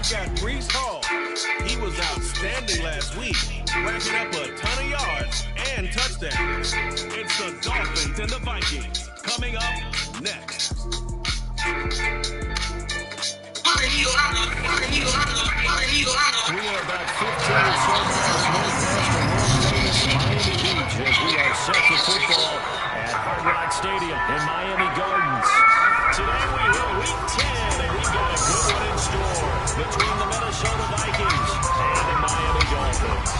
got Brees Hall. He was outstanding last week, racking up a ton of yards and touchdowns. It's the Dolphins and the Vikings coming up next. We are about 15 or so miles north past the world-famous Miami Beach as we are set for football at Hard Rock Stadium in Miami Gardens. Today we hit Week 10, and we've got a good one in store between the Minnesota Vikings and the Miami Dolphins.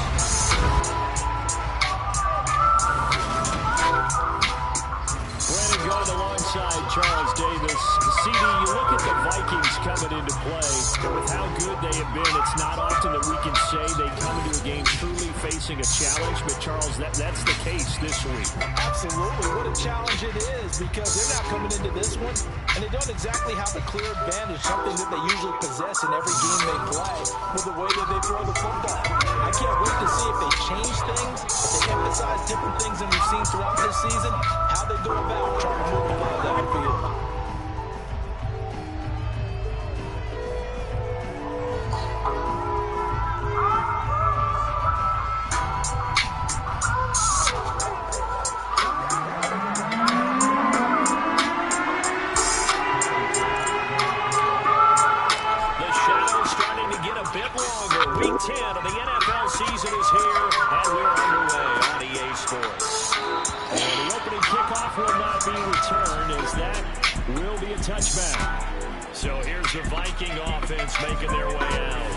Brandon Gold alongside Charles Davis. CD, you look at the Vikings coming into play. With how good they have been, it's not often that we can say they come into a game truly facing a challenge. But, Charles, that's the case this week. Absolutely. What a challenge it is, because they're not coming into this one, and they don't exactly have a clear advantage, something that they usually possess in every game they play, with the way that they throw the football. I can't wait to see if they change things, if they emphasize different things than we've seen throughout this season, how they go about trying to move the ball downfield. Week 10 of the NFL season is here, and we're underway on EA Sports. And the opening kickoff will not be returned, as that will be a touchback. So here's the Viking offense making their way out.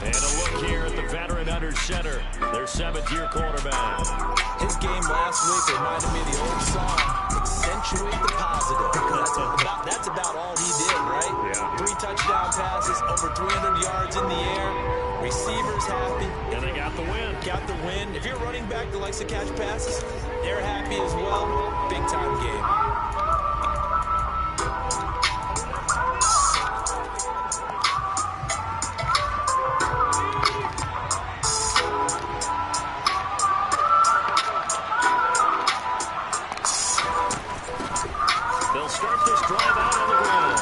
And a look here at the veteran under center, their seventh-year quarterback. His game last week reminded me of the old song, Accentuate the Positive. That's about all he did, right? Yeah. 3 touchdown passes, over 300 yards in the air. Receivers happy. And they got the win. Got the win. If you're a running back that likes to catch passes, they're happy as well. Big-time game. They'll start this drive out on the ground.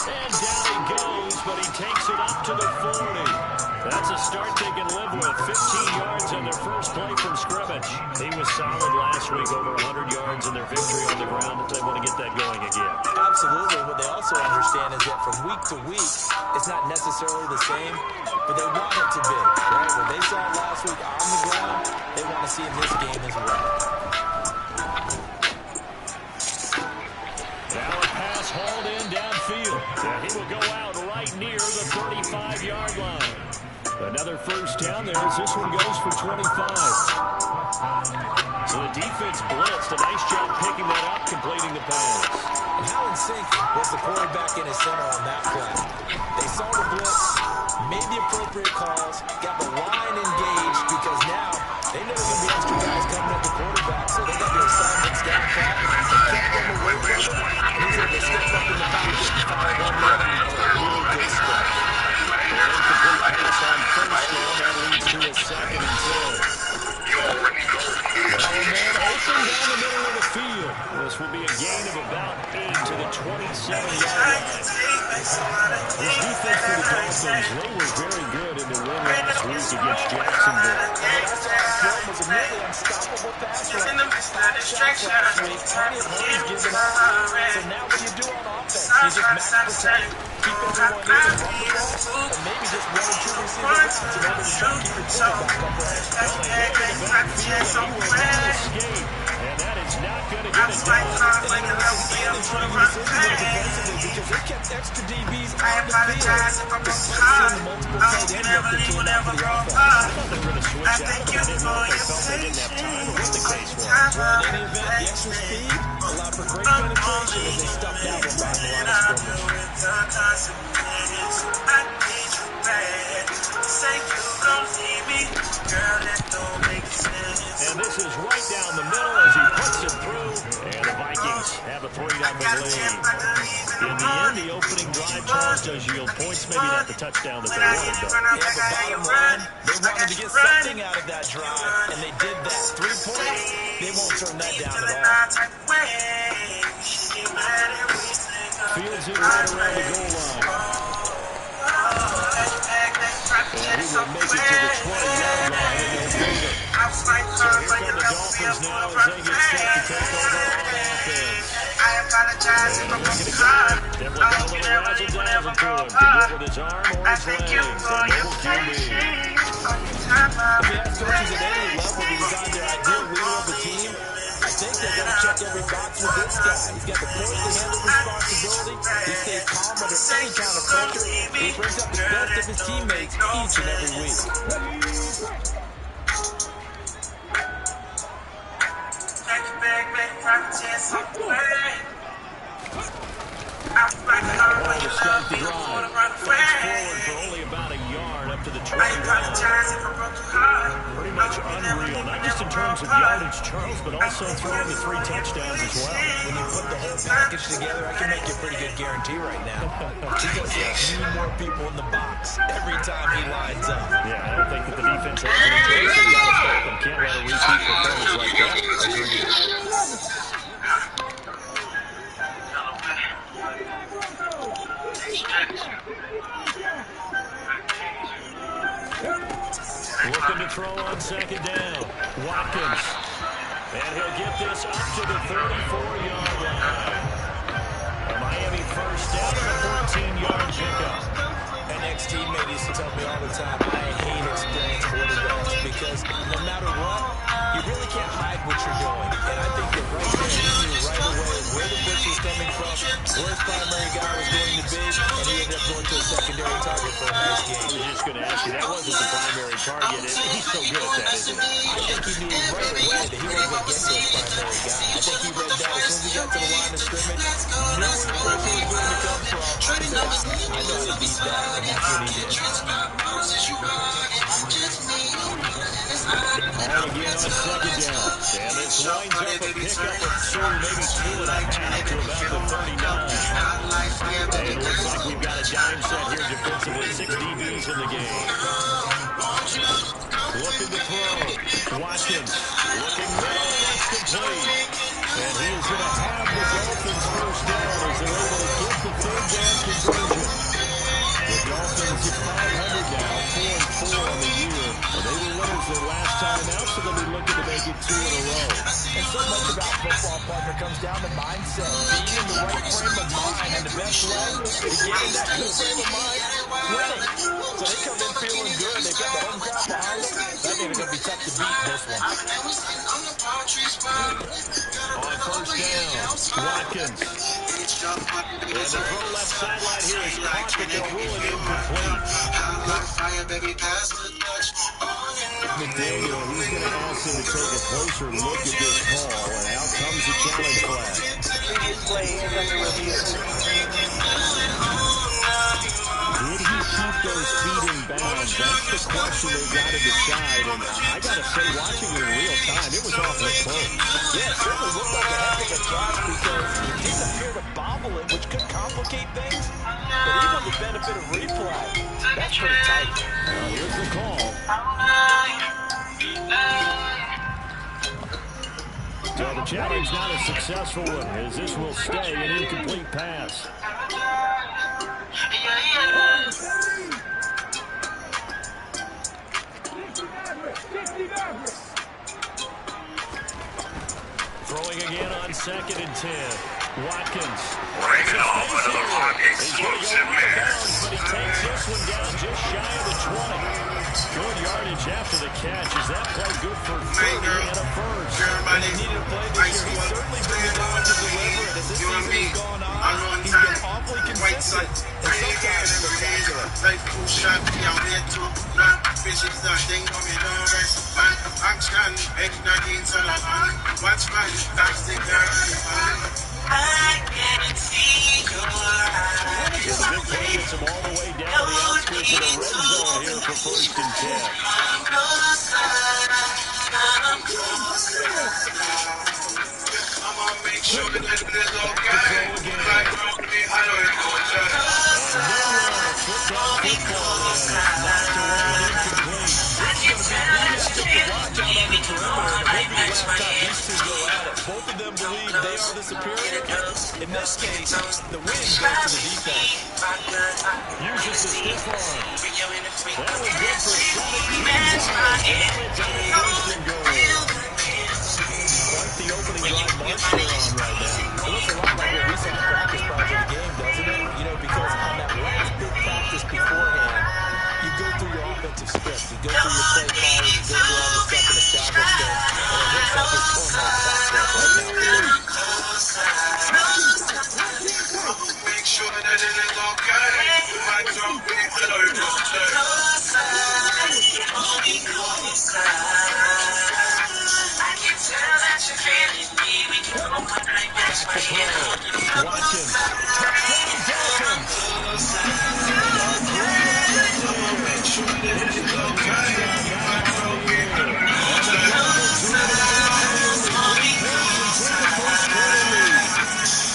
And down he goes, but he takes it up to the 40. That's a start they can live with. 15 yards on their first play from scrimmage. He was solid last week, over 100 yards in their victory on the ground. They want to get that going again. Absolutely. What they also understand is that from week to week, it's not necessarily the same, but they want it to be, right? What they saw last week on the ground, they want to see in this game as well. Now a pass hauled in downfield. And he will go out right near the 35-yard line. Another first down there as this one goes for 25. So the defense blitzed. A nice job picking that up, completing the pass. And how in sync was the quarterback in his center on that play? They saw the blitz, made the appropriate calls, got the line engaged, because now they know there's going to be extra guys coming at the quarterback, so they got the assignments down pat and kept them away from him. And he's able to step up in the pocket and fire one man on a really good stretch. Incomplete pass on first down. That leads to a 2nd and 10. Well, a man open down the middle of the field. This will be a gain of about 8 to the 27-yard line. This defense for the Dolphins, they were very good in the win last week against Jacksonville. That was a nearly unstoppable pass rush. 5 shots last week. Plenty of runs given up. So now what do you do on offense? You just max protect, keep everyone in and run the ball, or maybe just 1 or 2 receiver routes in order to try to keep your quarterback upright. Well, they hit in the backfield, and he will not escape. And that is not going to get it done. And then listen, trying to use defensively, because they kept extra DBs on the field, despite seeing the multiple tight end work that came out for the offense. I thought they were going to switch out. I didn't know if they felt they didn't have time or what the case was. Well, in any event, the extra speed allowed for great penetration as they stuffed that one behind the line of scrimmage. And this is right down the middle as he puts it through. And the Vikings have a 3-0 lead. In the end, the opening drive, Charles, does yield points. Maybe not the touchdown that they wanted, though. Yeah, but bottom line, they wanted to get something out of that drive, and they did that. 3 points, they won't turn that down at all. Fields it right around the goal line. And he will make it to the 20-yard line and no further. So here come the Dolphins now as they get set to take over on offense. And looking again, definitely got a little razzle-dazzle to him. Can do it with his arm or his legs. The mobile QB. If you ask coaches at any level to design their ideal leader of the team, I think they're going to check every box with this guy. He's got the poise to handle responsibility. He stays calm under any kind of pressure. He brings up the best of his teammates each and every week. Oh, to start the drive. Fast forward for only about a yard up to the 20 line. Pretty much unreal, not just in terms of yardage, Charles, but also throwing the 3 touchdowns as well. When you put the whole package together, I can make you a pretty good guarantee right now. He's going to see a few more people in the box every time he lines up. Yeah, I don't think that the defense has any choice. They've got to stop them. Can't let a repeat performance like that. Looking to throw on second down. Watkins. And he'll get this up to the 34-yard line. A Miami first down and a 14-yard pickup. An ex-teammate used to tell me all the time, I hate experienced quarterbacks because no matter what, you really can't hide what you're doing. And I think that right there, he knew right away where the blitz was coming from, where his primary guy was going to be, and he ended up going to a secondary target for a nice game. I was just going to ask you, that wasn't the primary target. He's so good at that, isn't he? I think he knew right away that he wasn't going to get to his primary guy. I think he read that as soon as he got to the line of scrimmage, knew where the pressure was going to come from. He said, I know how to beat that, and that's what he did. All again on second down. And this winds up a pickup of 2, maybe 2.5 to about the 39. And it looks like we've got a dime set here defensively. 6 DBs in the game. Looking to throw. Watkins looking middle. That's complete. And he is going to have the Dolphins first down as they're able to get the third down conversion. The Dolphins at 500 now, 4-4 on the year. And they were winners their last time out, so they'll be looking to make it 2 in a row. And so much about football, partner, comes down to mindset. Being in the right frame of mind, and the best way to get in that good frame of mind, winning. So they come in feeling good. They've got the home crowd behind them. I think it's going to be tough to beat this one. On first down, Watkins. And the throw left sideline here is caught, but they'll rule it incomplete. McDaniel, he's going to ask him to take a closer look at this call, and out comes the challenge flag. Previous play is under review. Did he keep those feet in bounds? That's the question they've got to decide. And I got to say, watching it in real time, it was awfully close. Yeah, it certainly looked like a heck of a catch because he didn't appear to bobble it, which could complicate things. But even with the benefit of replay, that's pretty tight. Well, here's the call. So the challenge not a successful one, as this will stay an incomplete pass. Throwing again on 2nd and 10. Watkins. Breaking off another hot explosive man. But he takes this one down just shy of the 20. Good yardage after the catch. Is that play good for 30 and a first? And they needed a play this year. He's certainly been able to deliver it. As this season has gone on, he's been awfully consistent and sometimes spectacular. The big play gets him all the way down to the outskirts of the red zone here for 1st and 10. Both of them believe they are the superior? In this case, the win goes to the defense. Uses the stiff arm. That was good for 17 yards. And now it's on a first and goal. Quite the opening drive march they're on right now. It looks a lot like what we saw in practice prior to the game, doesn't it? You know, because on that last big practice beforehand, you go through your offensive script, you go through your play calling, you go through all the stuff and establish things, and it looks like it's going like clockwork right now for them. Make sure that it is okay. My drum beat till I Watkins. Touchdown Dolphins. A great effort here. His third touchdown now on the year. And the Dolphins win it out with 3 points and take a first-quarter lead. Great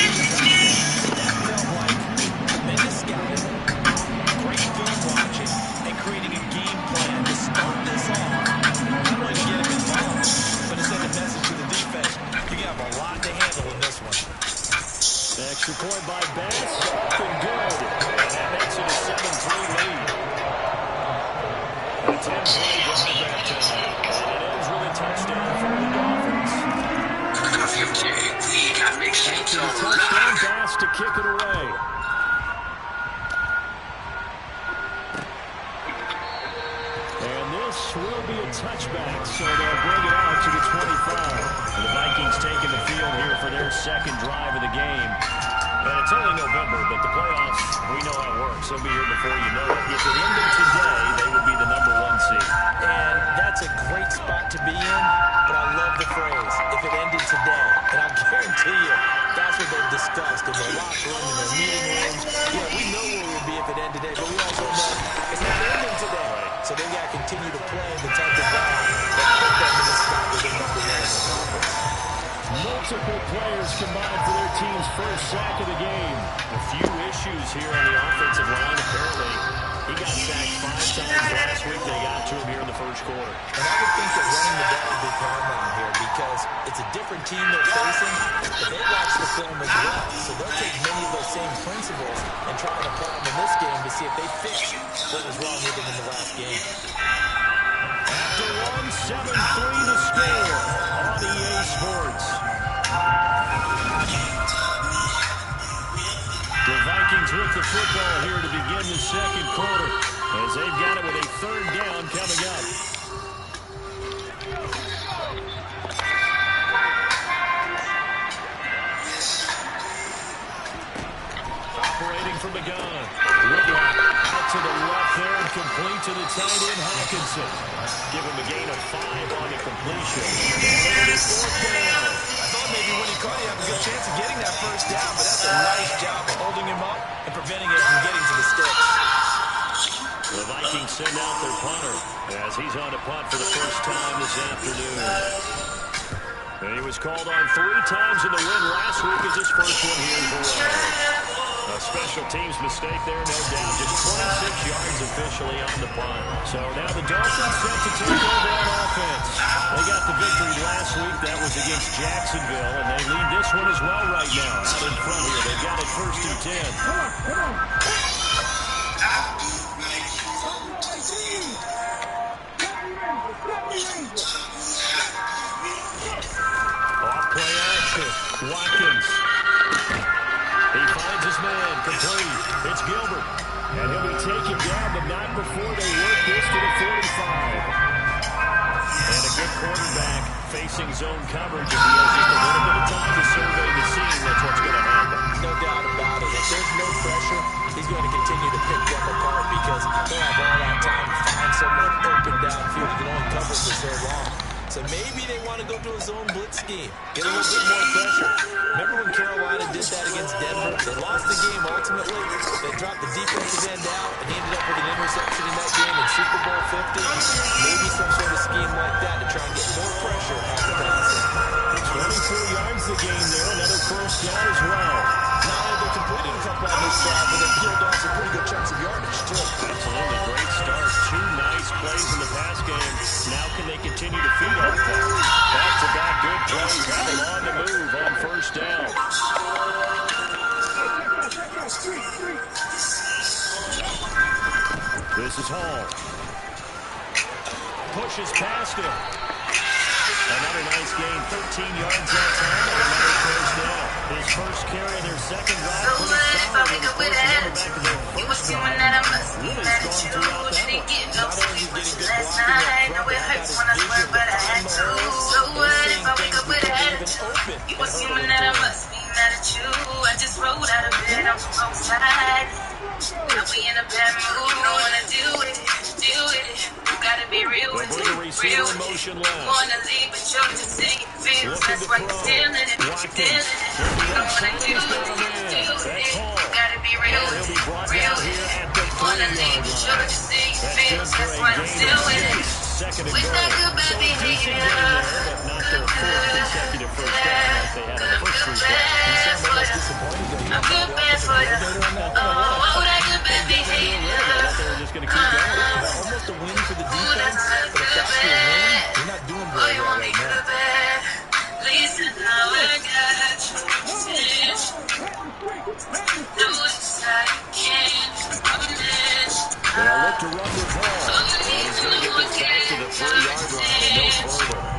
opening Tremendous scouting, great film watching, and creating a game plan to start this off. Not only to get him involved, but to send a message to the defense. You have a lot to handle in this one. Extra point by Bass. Up and good. And that makes it a 7-3 lead. A 10-play drive that time. And it ends with a touchdown for the Dolphins. After the touchdown, Bass to kick it away. And this will be a touchback, so they'll bring it out to the 25. And the Vikings taking the field here for their second drive of the game. And it's only November, but the playoffs, we know how it works. They'll be here before you know it. If it ended today, they would be the number 1 seed. And that's a great spot to be in, but I love the phrase, if it ended today. And I'll guarantee you, that's what they've discussed in their locker room, in their meeting rooms. Yeah, we know where we'd be if it ended today, but we also know it's not ending today. So they've got to continue to play the type of ball that put them in the spot where they're number 1 in the conference. Multiple players combined for their team's first sack of the game. A few issues here on the offensive line. Apparently, he got sacked 5 times last week. They got to him here in the first quarter. And I would think that running the ball would be paramount here because it's a different team they're facing, but they watch the film as well. So they'll take many of those same principles and try to apply them in this game to see if they fix what was wrong with them in the last game. After 1, 7-3 to score on EA Sports. The Vikings with the football here to begin the second quarter as they've got it with a third down coming up. Operating from the gun. Whitlock out to the left there and complete to the tight end Hawkinson. Give him a gain of 5 on the completion. And it is 4th down. I thought maybe when he caught it, you have a good chance of getting that first down, but that's a nice job of holding him up and preventing it from getting to the sticks. The Vikings send out their punter as he's on a punt for the first time this afternoon. And he was called on 3 times in the win last week as his first one here in Hawaii. A special teams mistake there, no doubt. Just 26 yards officially on the punt. So now the Dolphins set to take over on offense. They got the victory last week. That was against Jacksonville, and they lead this one as well right now. Out in front here, they've got it 1st and 10. Off play action. Watkins. He finds his man, complete. It's Gilbert. And he'll be taken down, but not before they work this to the 45. And a good quarterback facing zone coverage. If he has just a little bit of time to survey the scene, that's what's going to happen. No doubt about it. If there's no pressure, he's going to continue to pick them apart because he'll have all that time to find someone open downfield. You can only cover for so long. So maybe they want to go to a zone blitz scheme, get a little bit more pressure. Remember when Carolina did that against Denver? They lost the game ultimately. They dropped the defensive end out and ended up with an interception in that game in Super Bowl 50. Maybe some sort of scheme like that to try and get more pressure at the passing. 24 yards the game there, another first down as well. Not only they completed a couple on this side, but they peeled off some pretty good chunks of yardage too. Absolutely, great start. 2 nice plays in the pass game. Now can they continue to feed This is Hall. Pushes past him. Another nice gain, 13 yards that time, and another first down. His first carry of their second drive, pretty solid. And of course, remember back to their first drive, really strong throughout that one. Not only is getting good blocking up front, but how about his vision behind the hole? They're seeing things before they're even open. You assuming that I must be mad at you. I just rolled out of bed on the wrong side. Now we in a bad mood. Don't wanna deal with it. You gotta be real with it. Real with it. Wanna leave, but you're just saying it feels. That's why you're stealing it. Don't wanna deal with it. You gotta be real with it. Real with it. Wanna leave, but you're just saying it feels. That's why I'm still with it. With that good bad behavior. But not their fourth consecutive first down like they had in the first three quarters. I'm good bad for you. Oh, that good bad behavior. They were just going to keep going. Almost a win for the defense, but if that's your win, you're not doing very well right now. Listen, how I got you. Do it I can't manage. They'll look to run with Hall. And he's going to get this back to the 3-yard line and no further.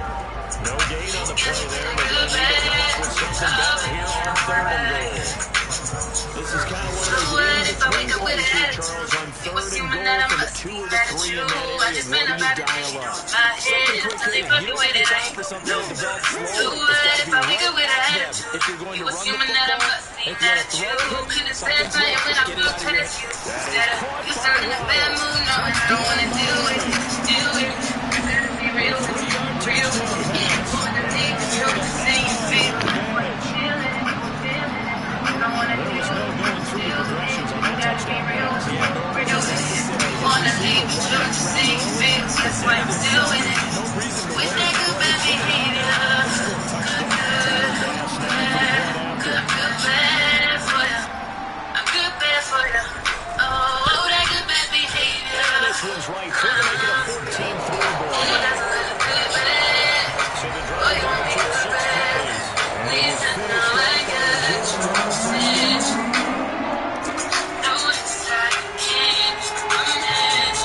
No gain on the play there, but they'll need to come up with something better here on 3rd and goal. This is kind of one of those in-between plays here, Charles, on 3rd and goal from the 2 or the 3 in that area. Where do you dial up? Something quick here. You don't have time for something to develop slowly. It's got to be right. If you're going to run the football, if you want to throw it, something quick, just get it out of your way. You started in a bad mood, no, I don't wanna do it. Be real with it. Real with it. Wanna leave, but you're just saying it feels. Don't wanna do it. Gotta be real with it. Real with it. Wanna leave, but you're just saying it feels. That's why I'm still in it. With that good bad behavior. I'm good bad for you. I'm good bad for you. Oh, that good bad behavior. This one's right through to make it a 14-3 ball. Oh, that's good bad. So the drive down to 6 plays. Listen, how I got you. Do it I can't manage.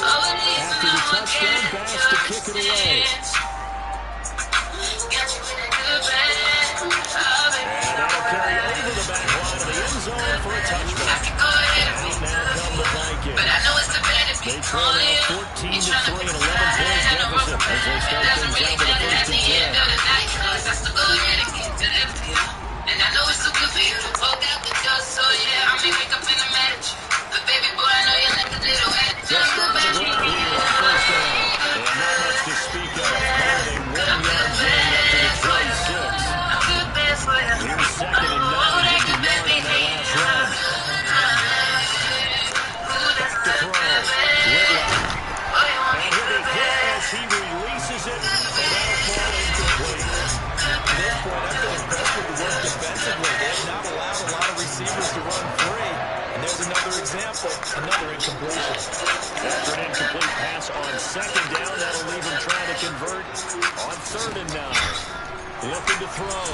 Oh, listen, After the how I touchdown got pass to kick it away. Got you with a good bad. Oh, baby, And that'll carry over the back line of the end zone for a touchback. I could go ahead and Out now come the Vikings. but I know it's the bad if They you trail now 14-3 and 11-point deficit as they start things out with a 1st and 10. I still go ahead and get to that pill. And I know it's so good for you to poke out the dust, so yeah, I may wake up in the match. But baby boy, I know you like a little addict. Just on the ground here on 1st down. And not much to speak of. Holding 1-yard gain up to the 26. I'm good bad for you. Here's 2nd and 9. Just a yard on that last run. Back to throw. Whitlock. And he'll be hit as he releases it. And that'll fall incomplete. At this point, I've been impressed with the work defensively. They have not allowed a lot of receivers to run free. And there's another example, another incompletion. After an incomplete pass on 2nd down, that'll leave him trying to convert on 3rd and 9. Looking to throw.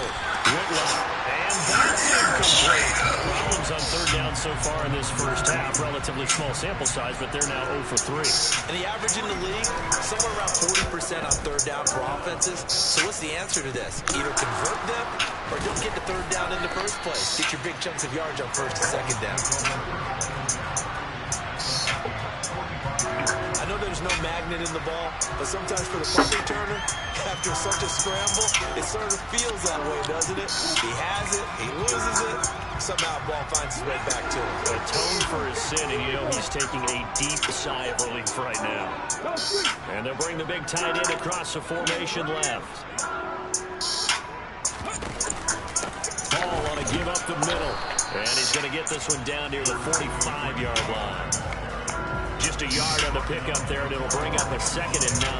Whitlock. And that's incomplete. Problems on 3rd down so far in this first half. Relatively small sample size, but they're now 0 for 3. And the average in the league, somewhere around 40% on 3rd down for offenses. So what's the answer to this? Either convert them or don't get to 3rd down in the first place. Get your big chunks of yards on 1st and 2nd down. I know there's no magnet in the ball, but sometimes for the punt returner, after such a scramble, it sort of feels that way, doesn't it? He has it, he loses it, somehow the ball finds its way back to him. Atone for his sin, and you know he's taking a deep sigh of relief right now. And they'll bring the big tight end across the formation left. Hall on a give up the middle, and he's going to get this one down near the 45-yard line. Just a yard on the pickup there, and it'll bring up a 2nd and 9.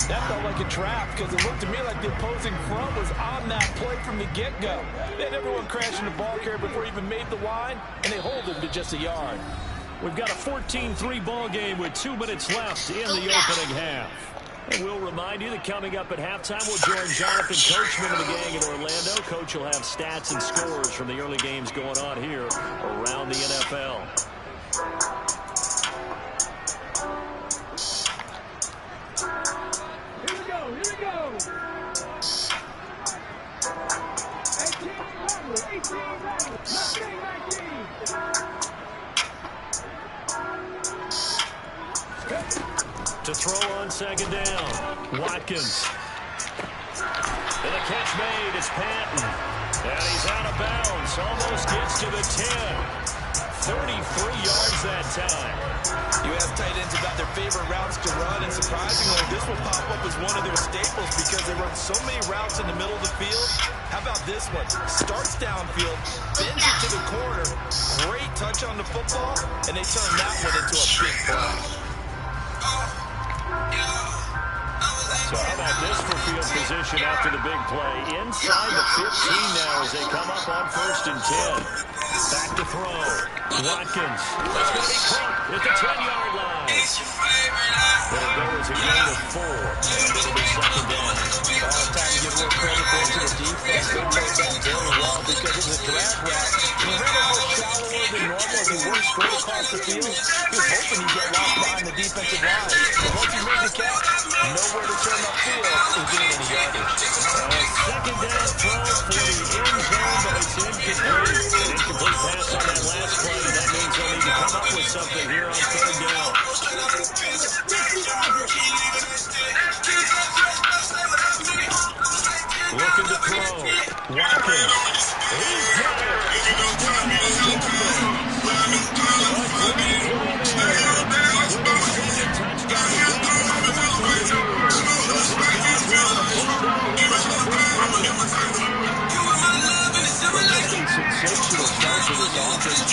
That felt like a trap because it looked to me like the opposing front was on that play from the get-go. They had everyone crashing the ball carrier before he even made the line, and they hold him to just a yard. We've got a 14-3 ball game with 2 minutes left in the opening half. And we'll remind you that coming up at halftime, we'll join Jonathan Coachman and the gang in Orlando. Coach will have stats and scores from the early games going on here around the NFL. To throw on second down. Watkins. And the catch made is Patton. And he's out of bounds. Almost gets to the 10. 33 yards that time. You ask tight ends about their favorite routes to run, and surprisingly, this will pop up as one of their staples because they run so many routes in the middle of the field. How about this one? Starts downfield, bends it to the corner, great touch on the football, and they turn that one into a big play. So how about this for field position after the big play? Inside the 15 now as they come up on 1st and 10. Back to throw. Watkins. That's going to be caught at the 10-yard line. It'll go as a gain of 4. It'll be second down. All the time to give a little credit there to the defense. They played that very well because it was a drag route. He ran a little shallower than normal as he worked straight across the field. He was hoping he'd get lost behind the defensive line. But once he made the catch, nowhere to turn upfield and gain any yardage. Second down throw for the end zone, but it's incomplete. An incomplete pass on that last play. That means they'll need to come up with something here on 3rd down. Looking to throw. Watkins. He's got it. Sensational start to this offense.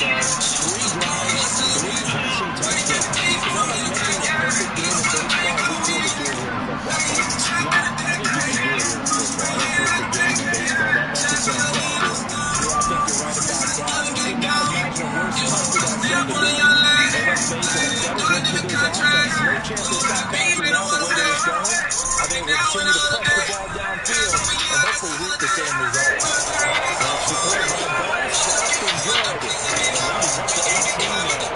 3 drives, 3 passing touchdowns. Is that like making a perfect game of baseball? We feel the game here in football. No, I think you can do it here in football. I don't perfect game in baseball. That's the same thing. Yeah, I think you're right about that. You could not imagine a worse start to that second game. And let's face it, a better look to this offense. No chance they stop passing now the way that it's going. I think we'll continue to press the ball downfield and hopefully reap the same result. Supported by Bass, soft and good. And now he's up to 18 now.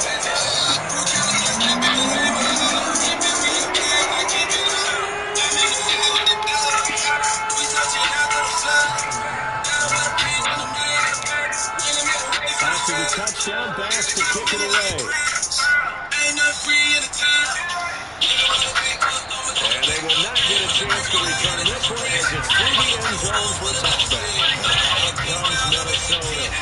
After the touchdown, Bass to kick it away. And they will not get a chance to return this one as it's through the end zone for a touchdown. Out comes Minnesota.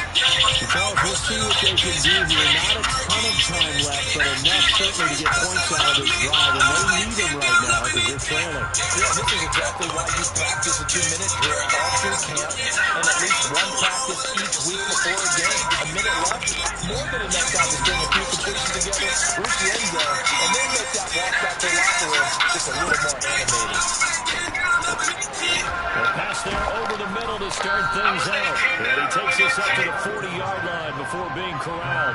Charles, we'll see what they can do here. Not a ton of time left, but enough certainly to get points out of this drive. And they need them right now because they're trailing. Yeah, this is exactly why you practice a 2-minute drill all through camp and at least one practice each week before a game. A minute left, more than enough time to string a few completions together, reach the end zone, and then make that walk back to the locker room just a little more animated. A pass there over the middle to start things out. And he takes us up to the 40-yard line before being corralled.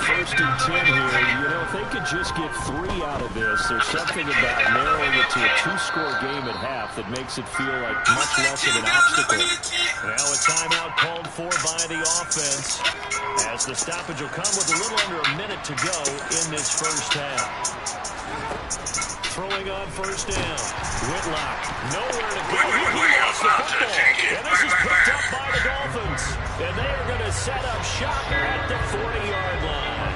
1st and 10 here. You know, if they could just get 3 out of this, there's something about narrowing it to a 2-score game at half that makes it feel like much less of an obstacle. Now a timeout called for by the offense as the stoppage will come with a little under a minute to go in this first half. Throwing on 1st down. Whitlock, nowhere to go. He lost the football. And this is picked up by the Dolphins. And they are going to set up shop at the 40-yard line.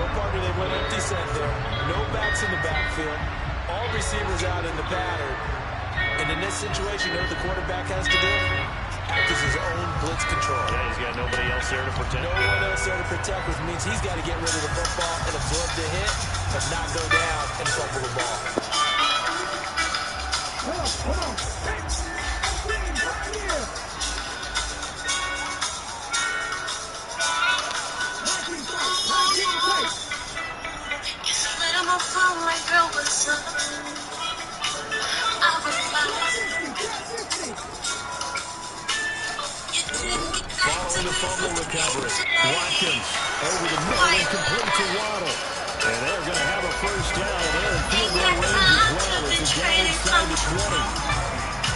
Well, partner, they went empty set there. No backs in the backfield. All receivers out in the pattern. And in this situation, you know what the quarterback has to do? Act as his own blitz control. Yeah, he's got nobody else there to protect. No one else there to protect, which means he's got to get rid of the football and absorb the hit, but not go down and fumble the ball. Hold on. Right here. But I'm on phone, my girl was up. I Following the fumble recovery. Watkins over the middle and complete to Waddle. And they're going to have a first down. They're in field goal range as well. It's a down inside the 20.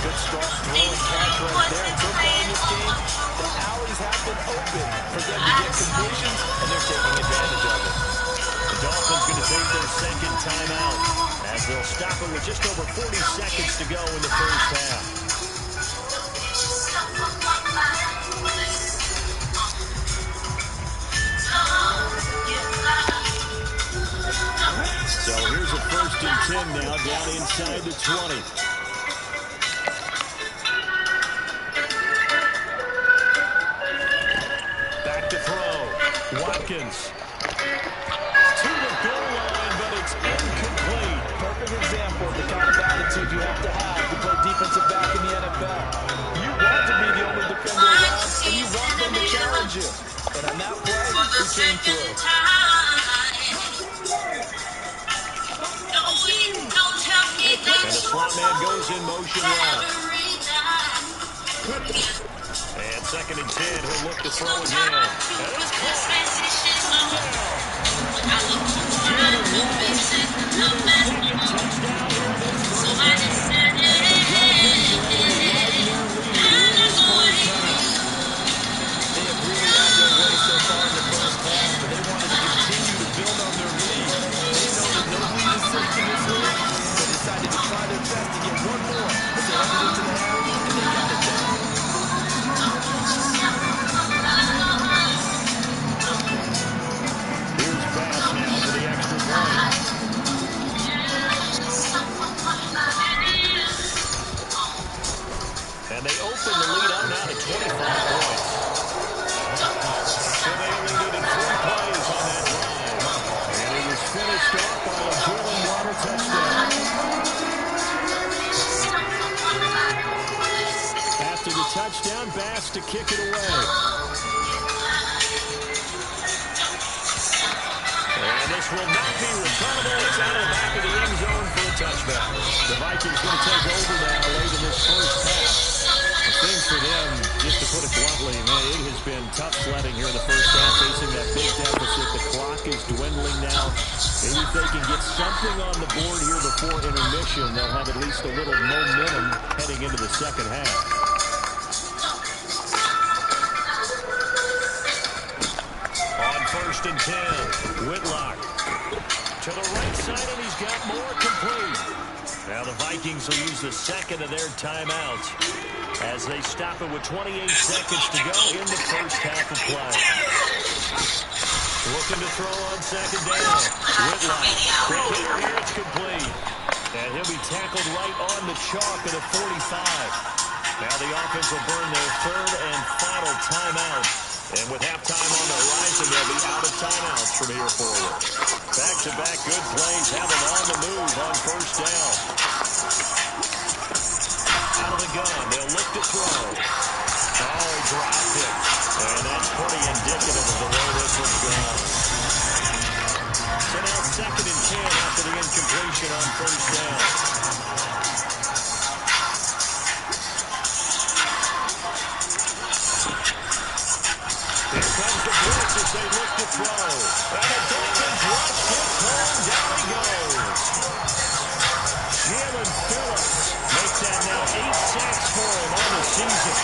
Good strong throw and catch right there. So far in this game, the alleys have been open for them to get completions, and they're taking advantage of it. The Dolphins going to take their second timeout as they'll stop it with just over 40 seconds to go in the first half. So here's a 1st and 10 now, down inside the 20. Back to throw. Watkins. To the goal line, but it's incomplete. Perfect example of the kind of attitude you have to play defensive back in the NFL. You want to be the only defender around, and you want them to challenge you. And on that play, he came through. And the slot man goes in motion right. And 2nd and 10, he'll look to throw again. And it's caught. Jalen Waddle with his 2nd touchdown here in this first half. And the Dolphins are able to widen their lead here in this first half. They have really had their way so far in the first half, but they wanted to continue to build on their lead. They know that no lead is safe in this league, so they decided to try their best to get one more as they headed into the half, and they got it done. Here's Bass now for the extra point. And they open the lead up now to 25 points. So they only needed 3 plays on that drive. And it was finished off by a Jalen Waddle touchdown. After the touchdown, Bass to kick it away. And this will not be returnable. It's out of the back of the end zone for a touchback. The Vikings going to take over now late in this first half. The thing for them, just to put it bluntly, man, it has been tough sledding here in the first half, facing that big deficit. The clock is dwindling now. Maybe if they can get something on the board here before intermission, they'll have at least a little momentum heading into the second half. On 1st and 10, Whitlock to the right side, and he's got more complete. Now the Vikings will use the 2nd of their timeouts as they stop it with 28 seconds to go in the first half of play. Looking to throw on 2nd down. Whitlock, quick hitter here, it's complete. And he'll be tackled right on the chalk at a 45. Now the offense will burn their 3rd and final timeout. And with halftime on the horizon, they'll be out of timeouts from here forward. Back-to-back good plays have them on the move on 1st down. Out of the gun, they'll look to throw. Oh, he dropped it. And that's pretty indicative of the way this one's gone. So now 2nd and 10 after the incompletion on 1st down. Here comes the blitz as they look to throw. And the Dolphins rush his home. Down he goes. Jalen Phillips makes that now 8 sacks for him on the season.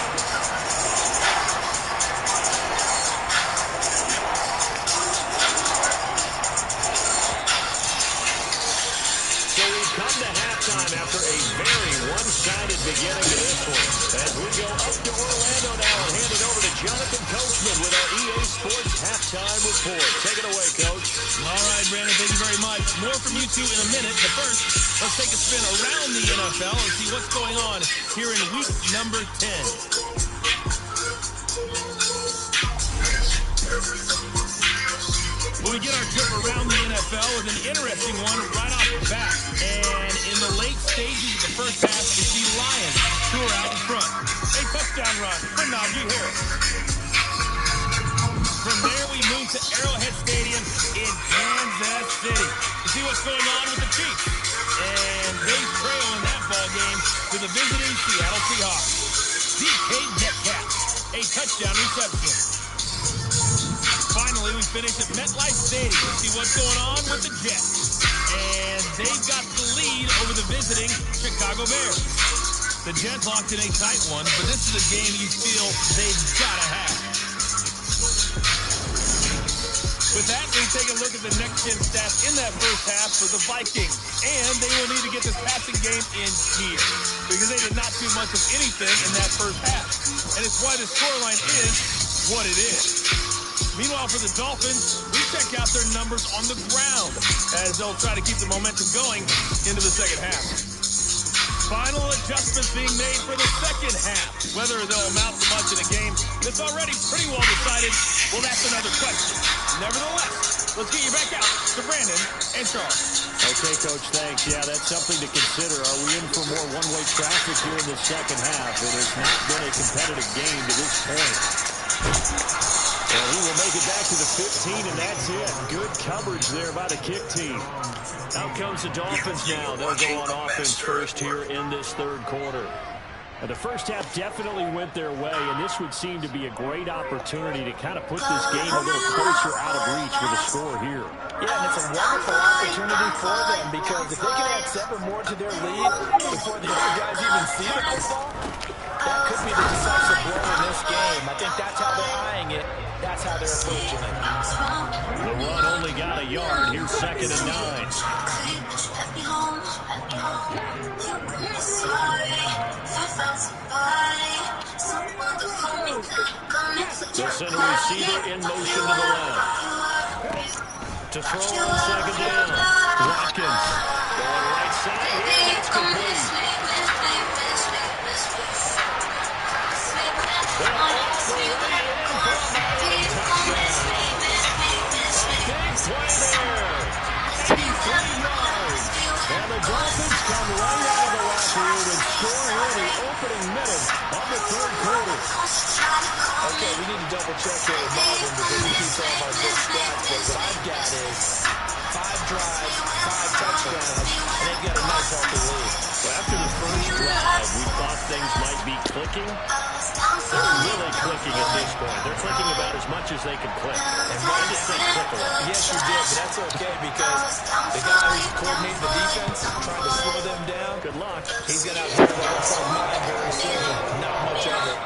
So we've come to halftime after a very one-sided beginning to this one. As we go up to Orlando now and hand it over to Jonathan Coachman with our EA Sports halftime report. Take it away, Coach. All right, Brandon, thank you very much. More from you two in a minute. But first, let's take a spin around the NFL and see what's going on here in week number 10. We get our trip around the NFL with an interesting one right off the bat. And in the late stages of the first half, it's the Lions who are out in front. A touchdown run for Najee Harris. From there, we move to Arrowhead Stadium in Kansas City to see what's going on with the Chiefs. And they trail in that ball game to the visiting Seattle Seahawks. DK Metcalf, a touchdown reception. Finally, we finish at MetLife Stadium to see what's going on with the Jets. And they've got the lead over the visiting Chicago Bears. The Jets locked in a tight one, but this is a game you feel they've got to have. With that, we take a look at the next-gen stats in that first half for the Vikings. And they will need to get this passing game in gear because they did not do much of anything in that first half. And it's why the scoreline is what it is. Meanwhile, for the Dolphins, we check out their numbers on the ground as they'll try to keep the momentum going into the second half. Final adjustments being made for the second half. Whether they'll amount to much in a game that's already pretty well decided, well, that's another question. Nevertheless, let's get you back out to Brandon and Charles. Okay, Coach, thanks. Yeah, that's something to consider. Are we in for more one-way traffic here in the second half? It has not been a competitive game to this point. And he will make it back to the 15, and that's it. Good coverage there by the kick team. Out comes the Dolphins now. They'll go on offense first here in this third quarter. Now, the first half definitely went their way, and this would seem to be a great opportunity to kind of put this game a little closer out of reach with a score here. Yeah, and it's a wonderful opportunity for them because if they can add 7 more to their lead before the other guys even see the football, that could be the decisive blow in this game. I think that's how they're eyeing it. That's how they're approaching it. The run only got a yard. Here's 2nd and 9. The center receiver in motion to the left. To throw on 2nd down. Watkins going right side. Yeah, that's complete. They're off the way in for another touchdown. Big play there. 83 yards. And the Dolphins come right out of the locker room and score here in the opening minute of the third quarter. Okay, we need to double check here with Madden because he keeps all of our good stats, but what I've got is 5 drives, 5 touchdowns, and they've got a nice healthy lead. Well, after the first drive, we thought things might be clicking. They're really clicking at this point. They're clicking about as much as they can click. And I just think click a lot. Yes, you did, but that's okay because the guy who's coordinating the defense, trying to slow them down, Good luck. he's going to have to do that outside mind very soon. Not much of it.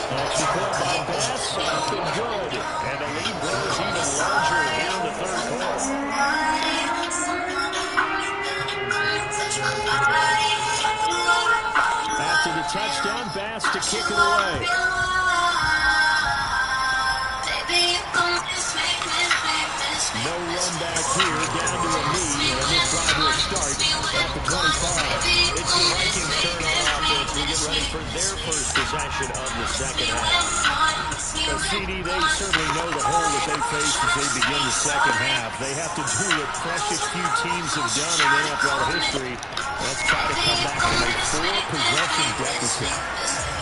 Extra point by Bass, up and good. And the lead grows even larger here in the third quarter. After the touchdown, Bass to kick it away. No run back here, down to a knee, and this drive will start at the 25. It's the Vikings' turn on offense. We get ready for their first possession of the second half. CD, they certainly know the hole that they face as they begin the second half. They have to do what precious few teams have done in NFL history. Let's try to come back from a 4-possession deficit.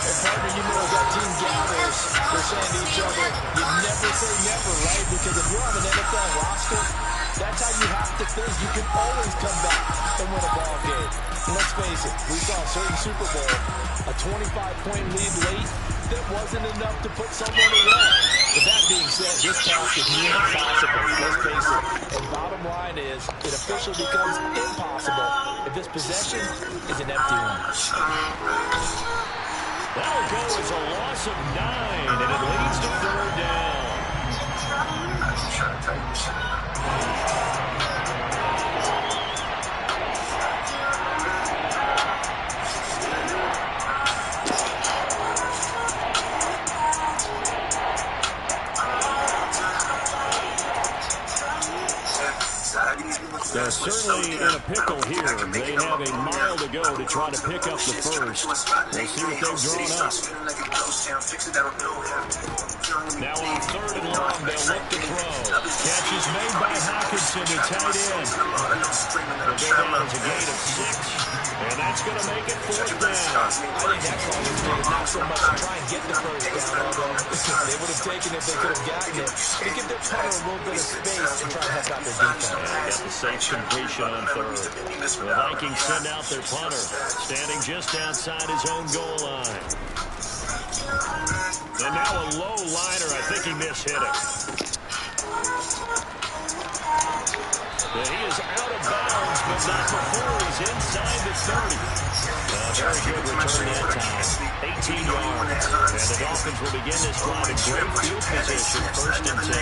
And partner, you know, that team gathers, they're saying to each other, you never say never, right? Because if you're on an NFL roster, that's how you have to think. You can always come back and win a ball game. And let's face it, we saw a certain Super Bowl, a 25-point lead late, that wasn't enough to put someone away. But that being said, this task is near impossible. Let's face it. And bottom line is, it officially becomes impossible if this possession is an empty one. That'll go as a loss of 9, and it leads to 3rd down. They're certainly in a pickle here. They have a mile to go to try to pick up the first. We'll see what they've drawn up. Now on 3rd and long, they'll look to throw. Catch is made by Hawkinson, the tight end. They'll go down to a gain of 6, and that's going to make it 4th down. I think that's all this is not so much to try and get the first down, although they would have taken it if they could have gotten it. They give their punter a little bit of space to try and help out their defense. Got the safe completion on 3rd. The Vikings send out their punter, standing just outside his own goal line. And now a low liner. I think he mishit it. He is out of bounds, but not before he's inside the 30. Very good return that time. 18 yards. And the Dolphins will begin this drive in great field position, 1st and 10.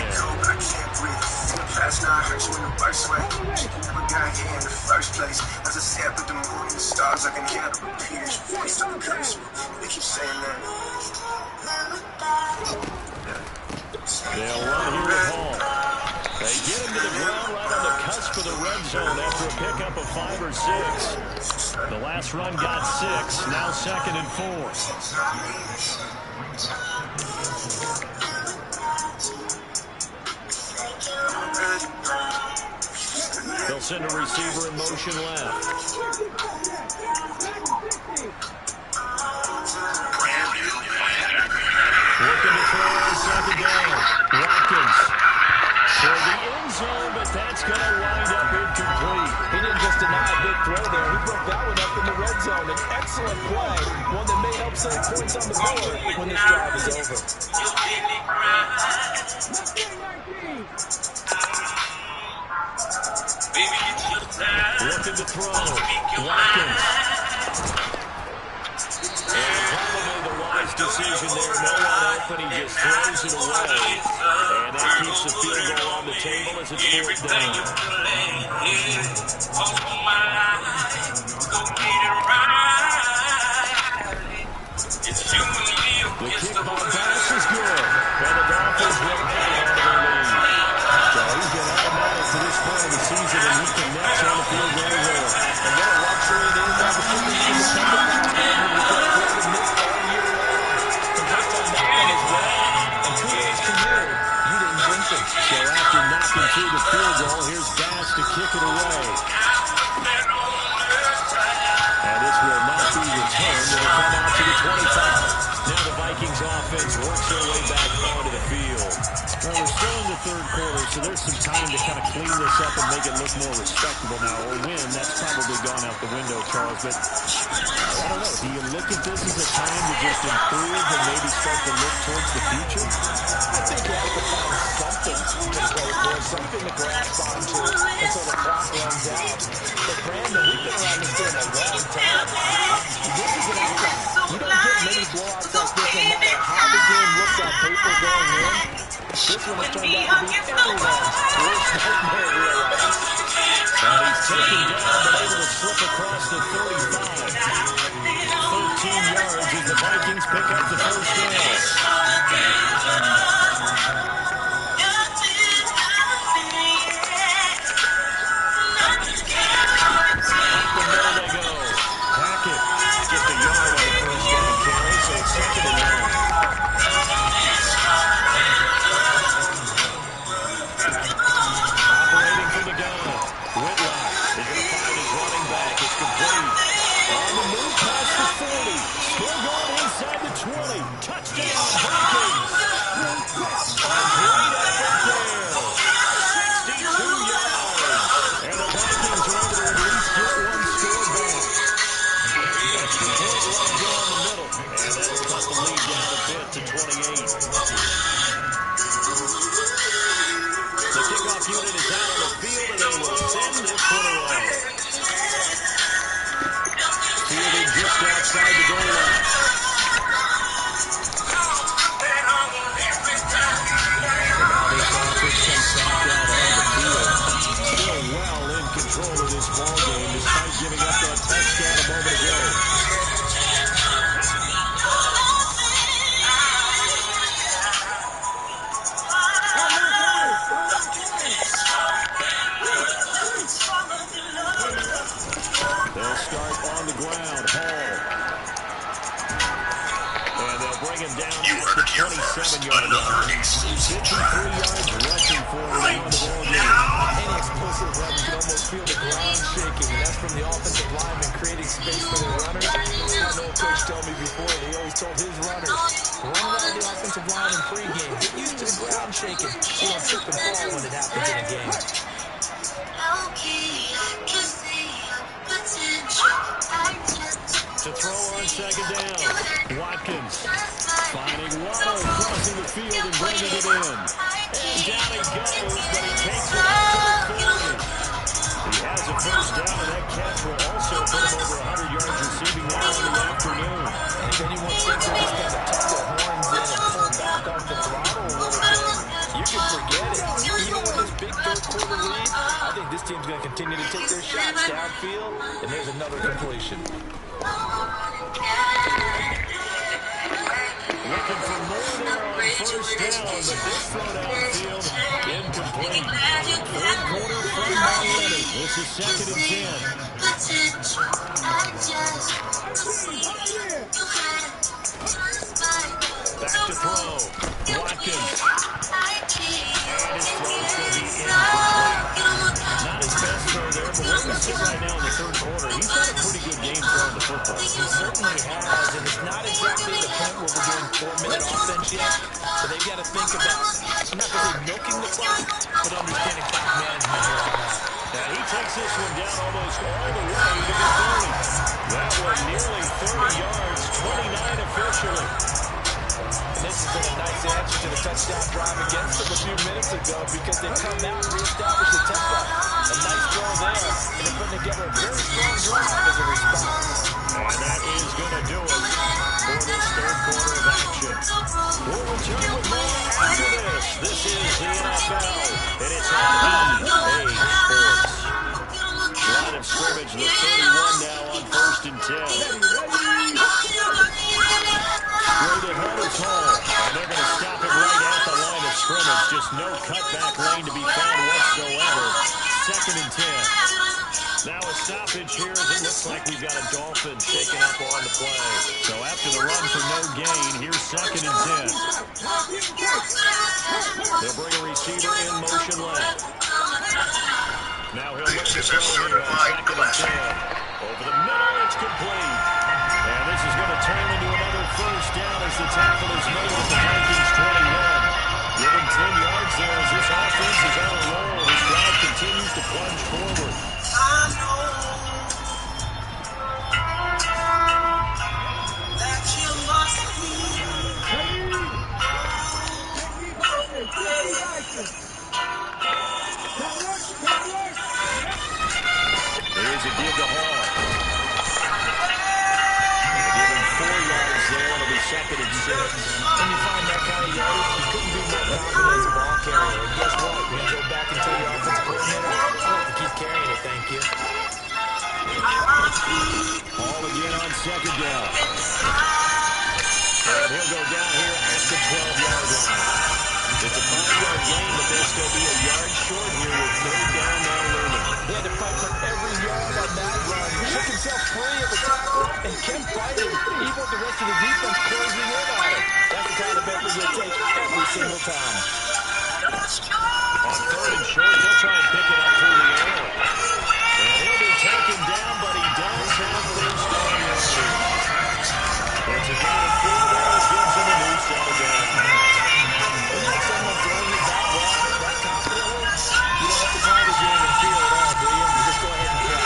They'll run here with Hall. They get him to the ground right on the cusp of the red zone after a pickup of 5 or 6. The last run got 6. Now 2nd and 4. They'll send a receiver in motion left. Looking to throw on 2nd down. Watkins for the end zone, but that's going to wind up incomplete. He didn't just deny a big throw there. He broke that one up in the red zone. An excellent play. One that may help save points on the board when this drive is over. Looking to throw. Watkins. And probably the wise decision there. No one open. He just throws it away. And that keeps the field goal on the table as it's 4th down. The kick by Bass is good. And the Dolphins will add on to their lead. So he's been automatic to this point of the season, and he connects on the field goal there. And what a luxury it is. Opportunity to defend the back end when you've got great miss all year long. Congrats on that one as well. And kudos to you. You didn't jinx it. So after knocking through the field goal, here's Bass to kick it away. And this will not be returned. It'll come out to the 25. Now the Vikings offense works their way back onto the field. Well, we're still in the 3rd quarter, so there's some time to kind of clean this up and make it look more respectable now. Or win, that's probably gone out the window, Charles. But I don't know. Do you look at this as a time to just improve and maybe start to look towards the future? I think you have to find something to play for, something to grasp onto until the clock runs out. But Brandon, we've been around this game a long time. This is an outcome. You don't get many blowouts like this no matter how the game looks on paper going in. This one has turned out to be everyone's worst nightmare realized. And he's taken down, but able to slip across the 35. 13 yards as the Vikings pick up the 1st down. Up the middle they go. Hackett, just a yard on the 1st down carry, so it's 2nd and 9. Operating from the gun. Whitlock is going to find his running back. It's complete. On the move past the 40. Still going inside the 20. Touchdown, Vikings. A great effort there. 62 yards. And the Vikings are able to at least get one score back. Extra point left go in the middle. And that'll cut the lead down a bit to 28. The kickoff unit is out on the field, and they will send this one away. Fielding just outside the goal line. And now this offense comes back out on the field. Still well in control of this ball game, despite giving up that touchdown a moment ago. They'll start on the ground. Hall. And they'll bring him down at the 27-yard line. 53 yards rushing for him on the ball game. Any explosive run, you can almost feel the ground shaking, and that's from the offensive lineman creating space for their runners. I know a coach told me before, he always told his runners, run around the offensive line in pregame. Get used to the ground shaking so you don't trip and fall when it happens in a game. To throw on 2nd down. Watkins finding Waddle crossing the field and bringing it in. And down it goes, but he takes it out to the 30. He has a 1st down, and that catch will also put him over 100 yards receiving now in the afternoon. And if anyone thinks they're just going to tuck their horns in and pull back off the throttle a little bit, you can forget it. Even with this big 3rd quarter lead, I think this team's going to continue to take their shots downfield, and there's another completion. Looking for more there on first down, but this throw downfield incomplete. Third quarter from Miami. This is 2nd and 10. Back to throw. Watkins. And his throw is going to be incomplete. Not his best throw there, but where we sit right now in the third quarter, he's had a pretty good game throwing the football. He certainly has, and it's not exactly the point where we're doing 4-minute offense yet, but they've got to think about, I'm not going to say milking the clock, but understanding clock management here on out. And he takes this one down almost all the way to the 30. That one nearly 30 yards, 29 officially. And this has been a nice answer to the touchdown drive against them a few minutes ago because they've come out and reestablished the tempo. A nice throw there, and they're putting together a very strong drive as a response. And that is going to do it for this third quarter of action. We'll return with more after this. This is the NFL, and it's on EA Sports. Line of scrimmage, the 31 now on 1st and 10. Straight ahead is Hall, and they're going to stop it right at the line of scrimmage. Just no cutback lane to be found whatsoever. 2nd and 10. Now a stoppage here as it looks like we've got a Dolphin shaking up on the play. So after the run for no gain, here's 2nd and 10. They'll bring a receiver in motion left. Now he'll look to throw here on 2nd and 10. Over the middle, it's complete. And this is going to turn into another first down as the tackle is made at the Vikings 21. Given 10 yards there as this offense is on a roll. This drive continues to plunge forward. Here's a give to Hall. Give him 4 yards there. It'll be 2nd and 6. When you find that kind of yardage, you couldn't be more confident as a ball carrier. And guess what? When you go back and tell your offensive coordinator, I have to keep carrying it, thank you. Hall again on 2nd down. And he'll go down here at the 12-yard line. It's a 5-yard gain, but they'll still be a yard short here with 3rd down now looming. He had to fight for every yard on that run. He took himself free of the tackle and kept fighting, even with the rest of the defense closing in on him. That's the kind of effort you'll take every single time. On 3rd and short, they'll try and pick it up through the air. And he'll be taken down, but he does have first down yardage. It's a gain of 4 there. Gives him a new set of downs. When you have someone throwing it that well, that confidently, you don't have to call the game and feel it all, do you? You just go ahead and try.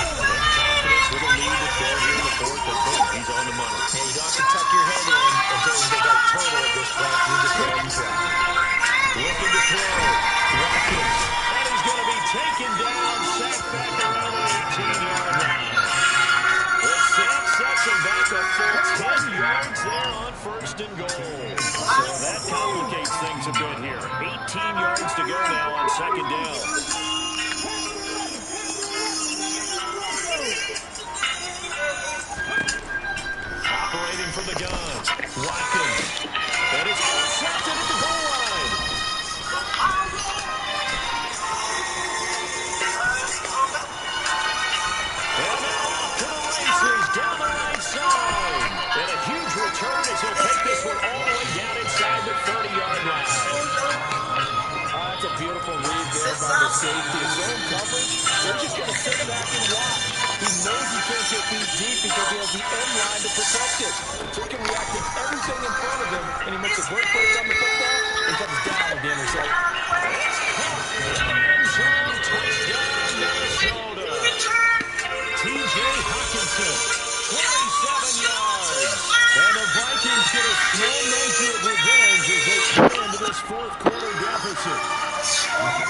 Confidence with a lead to 12 here in the 4th, and boom, he's on the money. Hey, you don't have to tuck your head in until you get that turtle at this point. You just go ahead and try. Looking to throw. Watkins. And he's going to be taken down. Sacked back around the 18-yard line. The sack sets him back up for 10 yards there on 1st and goal. So that complicates things a bit here. 18 yards to go now on 2nd down. Operating from the gun. Watkins. That is intercepted at the goal line. And now off to the races down the right side. And a huge return as he'll take this one all the way down inside the 30-yard line. That's a beautiful read there by the safety. Zone coverage, they're just going to sit back and watch. He knows he can't get beat deep because he has the end line to protect it. So he can react to everything in front of him, and he makes a great play on the football and comes down with the interception. End zone touchdown, Minnesota. T.J. Hawkinson, 27 yards. And the Vikings get a small measure of revenge as they come into this 4th quarter deficit.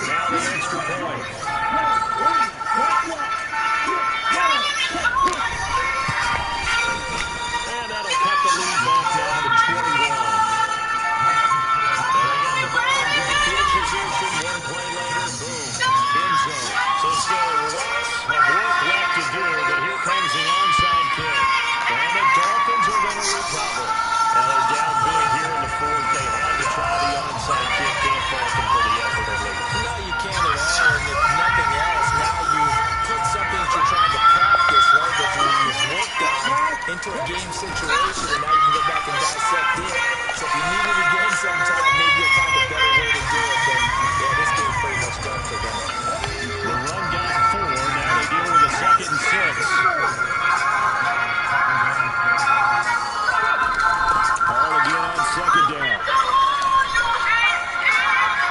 Now the extra point. And that'll cut the lead back now to 21. And they got the ball into the field position. One play later, boom, end zone. So still lots of work left to do, but here comes the onside kick. And the Dolphins are going to recover. And they're down big here in the for a game situation, and now you can go back and dissect it. So if you needed to gain some time, maybe you'll find a better way to do it. Then, yeah, this game's pretty much done for them. The run got 4. Now they deal with a 2nd and 6. Ball again on 2nd down.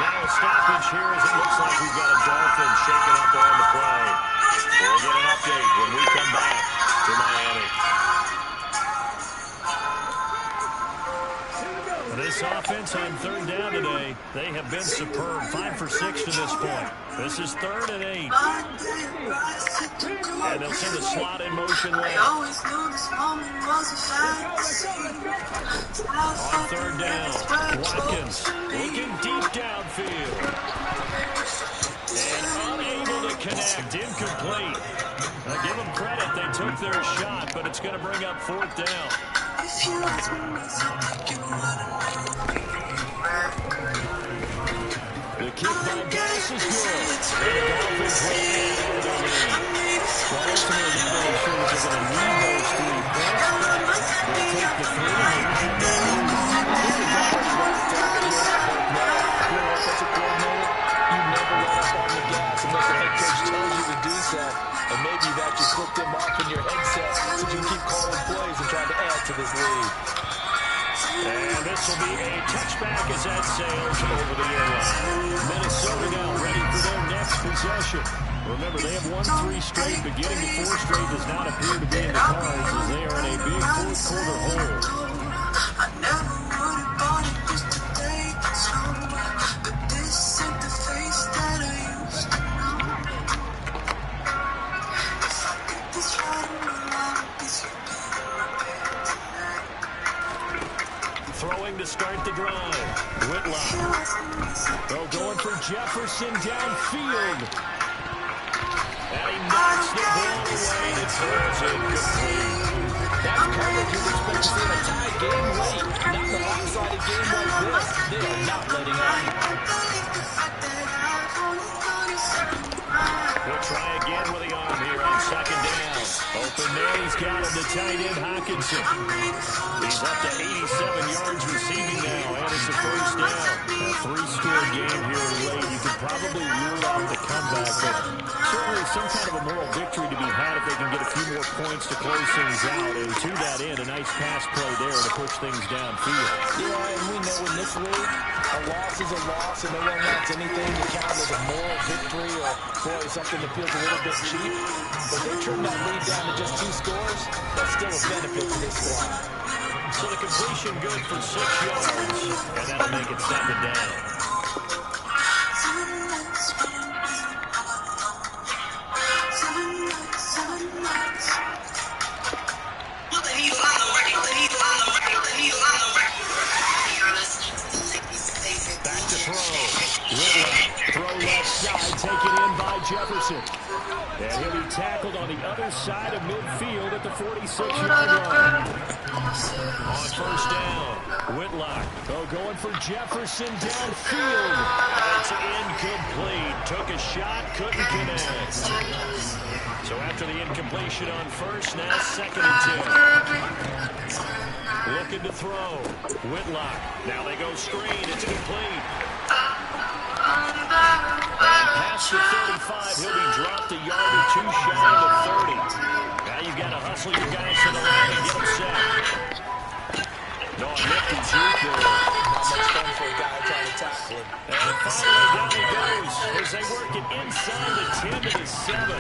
Now a stoppage here as it looks like we've got a Dolphin shaking up on the play. We'll get an update when we come back to Miami. This offense on 3rd down today, they have been superb. 5 for 6 to this point. This is 3rd and 8. And they'll send the slot in motion left. On 3rd down, Watkins looking deep downfield. And unable to connect, incomplete. Now give them credit, they took their shot, but it's going to bring up 4th down. The kick by Gas is good. And the Dolphins will add to the lead. Well, ultimately, not really sure that they're going to need those 3 points, but they'll take the 3 and maybe shoot the lead. Such a coordinator, you never let up on the gas unless the head coach tells you to do so. And maybe you've actually clicked him off in your headset so you can keep calling plays and trying to add to this lead. And this will be a touchback as that sails over the airline. Minnesota now ready for their next possession. Remember, they have won 3 straight. Beginning to 4 straight does not appear to be in the cards as they are in a big 4th quarter hole. Throwing to start the drive. Whitlock. They're going for Jefferson downfield. And he knocks the ball away and it throws it complete. That's coverage you'd expect to see in a tie game late. Not in a lopsided game like this. They are not letting up. We'll try again with the arm here on 2nd down. Open man, he's got him to tight end Hockenson. He's up to 87 yards receiving now, and it's a 1st down. A 3-score game here late. You could probably rule out the comeback, but certainly some kind of a moral victory to be had if they can get a few more points to close things out. And to that end, a nice pass play there to push things downfield. Yeah, and we know in this league, a loss is a loss, and no one wants anything to count as a moral victory or, boy, something that feels a little bit cheap. But they trim that lead down to just 2 scores. That's still a benefit to this squad. So the completion good for 6 yards, and that'll make it 2nd down. Back to throw. Whitlock, throw left side, taken in by Jefferson. And he'll be tackled on the other side of midfield at the 46-yard line. On 1st down, Whitlock. Going for Jefferson downfield. That's incomplete. Took a shot, couldn't connect. So after the incompletion on 1st, now 2nd and 10. Looking to throw. Whitlock. Now they go screen. It's complete. And past the 35, he'll be dropped a yard or 2 shy of the 30. Now you've got to hustle your guys to the line and get them set. No, nifty juke there. Not much fun for a guy trying to tackle him. And finally down he goes as they work it inside the 10 to the 7.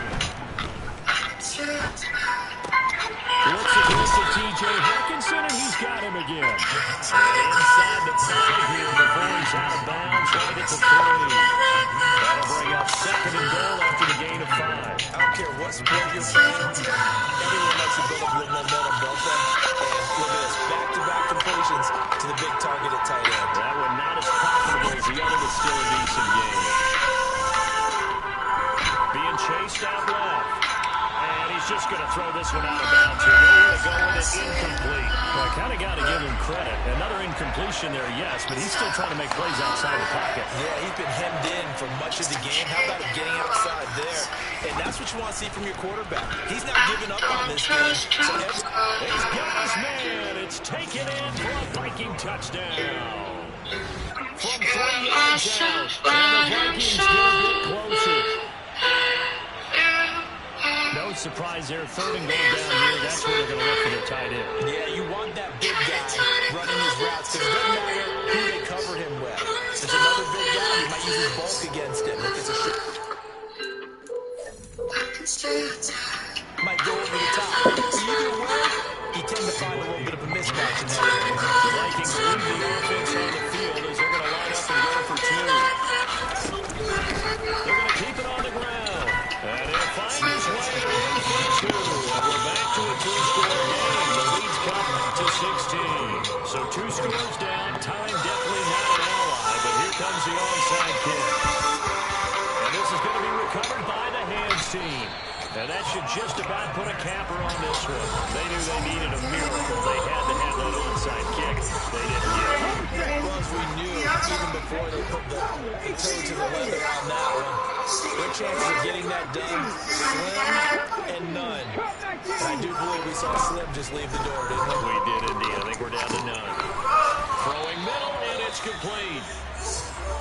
Looks against to T.J. Hockenson, and he's got him again. And inside the 5 here before he's out of bounds, right at the 3. That'll bring up 2nd and goal after the gain of 5. I don't care what sport you're playing. Everyone likes to build up a little momentum, don't they? And look at this, back-to-back completions to the big target at tight end. That one not as profitable as the other, but still a decent game. Being chased out left. And he's just going to throw this one out of bounds here. to go with it incomplete. Well, I kind of got to give him credit. Another incompletion there, yes, but he's still trying to make plays outside the pocket. Yeah, he's been hemmed in for much of the game. How about him getting outside there? And that's what you want to see from your quarterback. He's not giving up on this game. So he's got his man. It's taken in for a Viking touchdown. From 3 yards out, and the Vikings going to get closer. No surprise there, 3rd and goal down here. That's where they're going to look for their tight end. Yeah, you want that big guy running his routes because it doesn't matter who they cover him with. If it's another big guy, he might use his bulk against him. If it's a might go over the top. Either way, you tend to find a little bit of a mismatch in that area. The Vikings leave the offense on the field as they're going to line up and go for 2. They're going to keep it on the ground. And he'll find his way in for 2. And we're back to a 2-score game. The lead's cut to 16. So 2 scores down. Time definitely not an ally. But here comes the onside kick. And this is going to be recovered by the hands team. And that should just about put a capper on this one. They knew they needed a miracle. They had to have that onside kick. They didn't get it. Well, as we knew, even before they put the toe to the leather on that one, their chances of getting that done, slim and none. And I do believe we saw Slim just leave the door, didn't we? We did indeed. I think we're down to none. Throwing middle, and it's complete.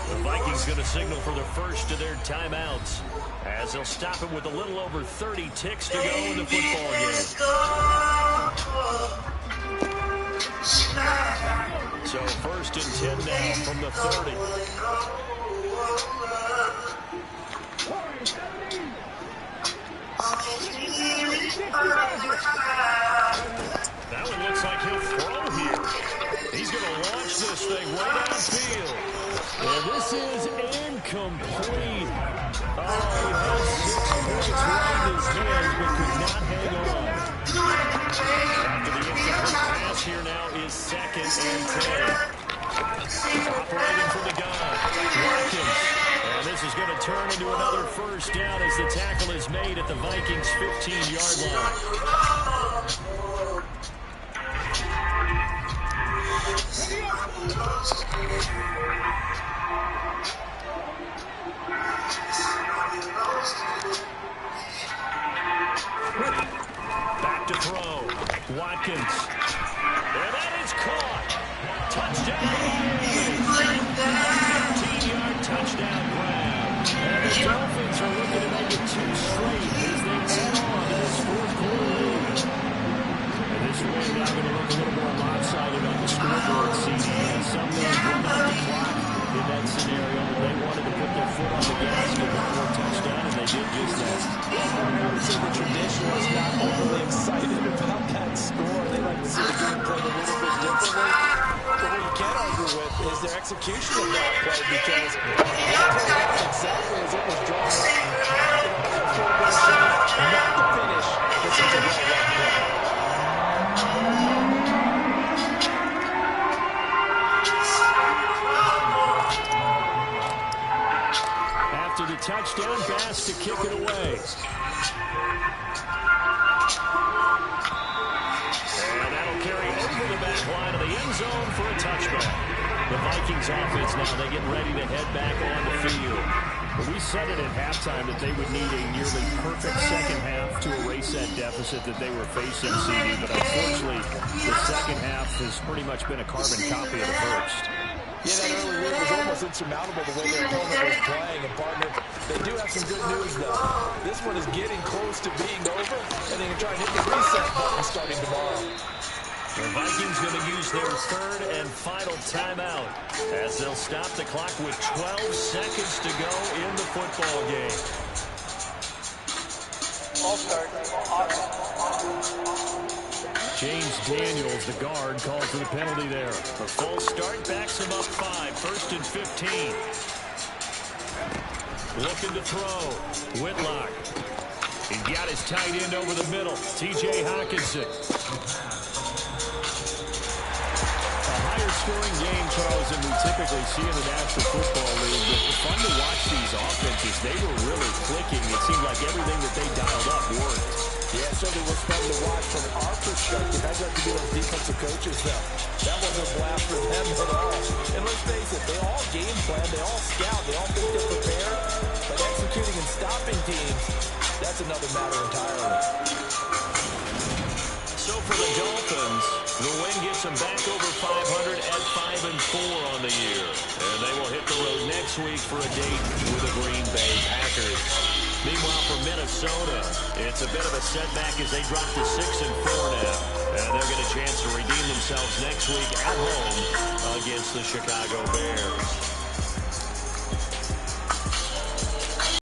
The Vikings going to signal for the first of their timeouts as they'll stop it with a little over 30 ticks to go in the football game. So 1st and 10 now from the 30. That one looks like he'll throw here. He's going to launch this thing right downfield. And this is incomplete. Oh, he has 6 points right in his hands, but could not hang on. After the incomplete pass here now is 2nd and 10. Operating from the gun, Watkins. And this is going to turn into another 1st down as the tackle is made at the Vikings' 15-yard line. Back to throw. Watkins. And that is caught. Touchdown. 15-yard touchdown grab. And the Dolphins are looking to make it 2 straight as they add on to this 4th quarter lead. And this one now going to look a little more lopsided on the scoreboard, CD. And some may run out the clock in that scenario. They wanted to put their foot on the gas and get 1 more touchdown, and they did just that. I would say the traditionalists not overly excited about that score. They like to see the game played a little bit differently. But what you can't argue with is their execution of that play because it played out exactly as it was drawn up. Not the finish, but such a well-run play. After the touchdown, Bass to kick it away. And that'll carry over the back line of the end zone for a touchback. The Vikings offense now, they get ready to head back on the field. We said it at halftime that they would need a nearly perfect second half to erase that deficit that they were facing, CD. But unfortunately, the second half has pretty much been a carbon copy of the first. Yeah, that early lead was almost insurmountable the way their opponent was playing. And partner, they do have some good news, though. This one is getting close to being over, and they can try and hit the reset button starting tomorrow. The Vikings going to use their 3rd and final timeout as they'll stop the clock with 12 seconds to go in the football game. All start. James Daniels, the guard, called for the penalty there. A false start backs him up 5. 1st and 15. Looking to throw. Whitlock. He's got his tight end over the middle. T.J. Hawkinson. Scoring game, Charles, than we typically see in the National Football League. But fun to watch these offenses. They were really clicking. It seemed like everything that they dialed up worked. Yeah, necessarily was fun to watch from our perspective. I'd like to be those defensive coaches, though. That wasn't a blast for them at all. And let's face it, they all game plan, they all scout, they all think they're prepared. But executing and stopping teams, that's another matter entirely. So for the Dolphins, the win gets them back over 500 at 5-4 on the year. And they will hit the road next week for a date with the Green Bay Packers. Meanwhile, for Minnesota, it's a bit of a setback as they drop to 6-4 now. And they'll get a chance to redeem themselves next week at home against the Chicago Bears.